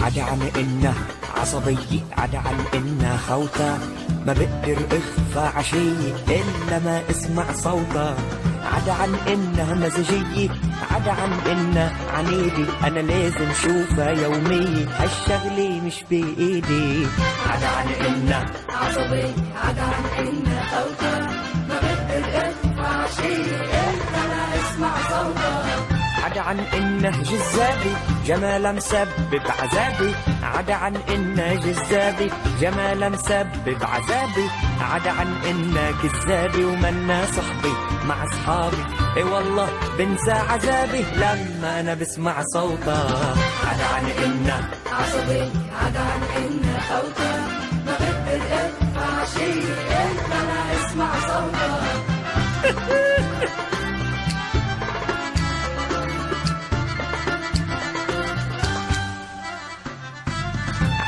عدا عن إنه عصبي، عدا عن إنه خوته، ما بقدر اخفى عشي إلا ما اسمع صوته. عدا عن إنه مزاجي، عدا عن إنه عنيدي، أنا لازم شوفه يومي، هالشغلة مش بإيدي. عدا عن إنه عصبي، عدا عن إنه خوته، ما بقدر اخفى عشي إلا ما اسمع صوته. عدا عن إنه جذابي، جماله مسبب عذابي، عدا عن إنه جذابي، جماله مسبب عذابي. عدا عن إنه كذابي ومنا صحبي مع أصحابي، اي والله بنسى عذابي لما أنا بسمع صوته. عدا عن إنه عصبي، عدا عن إنه خوته، ما بقدر اخفى عشي إلا ما اسمع صوته.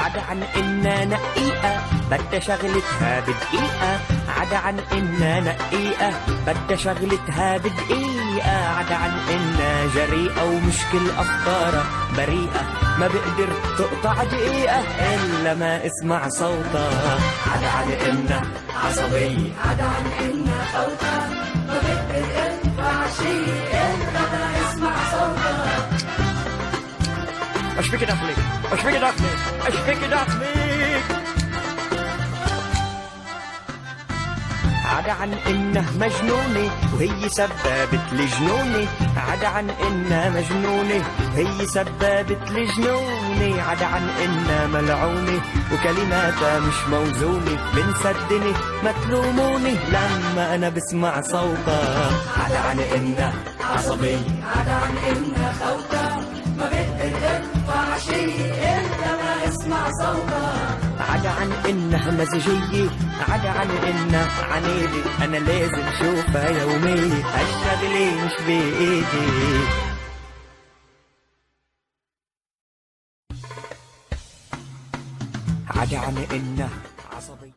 عدا عن إنها نقيقة بدها شغلتها بدقيقة، عدا عن إنها نقيقة بدها شغلتها بدقيقة. عدا عن إنها جريئة ومشكل أفكارها بريئة، ما بقدر تقطع دقيقة إلا ما اسمع صوتها. عدا عن إنها عصبي، عدا عن إنه خوته، ما بقدر اخفى عشي إلا ما اسمع صوته. ايش فيك داخلك؟ ايش فيك داخلك؟ ايش فيك داخلك؟ عدا عن إنه مجنونة وهي سبابت لجنوني، عدا عن إنها مجنونة وهي سبابت لجنوني. عدا عن إنها ملعونة وكلماتها مش موزونة، بنسدني ما تلوموني لما أنا بسمع صوتها. عدا عن إنه عصبي، عدا عن إنه خوته، ما بقدر اخفى عشي إلا ما اسمع صوته. عدا عن إنها مزاجية، عدا عن إنها عنيدي، أنا لازم شوفها يومي، هالشغلة مش بإيدي. عدا عن إنها عصبي.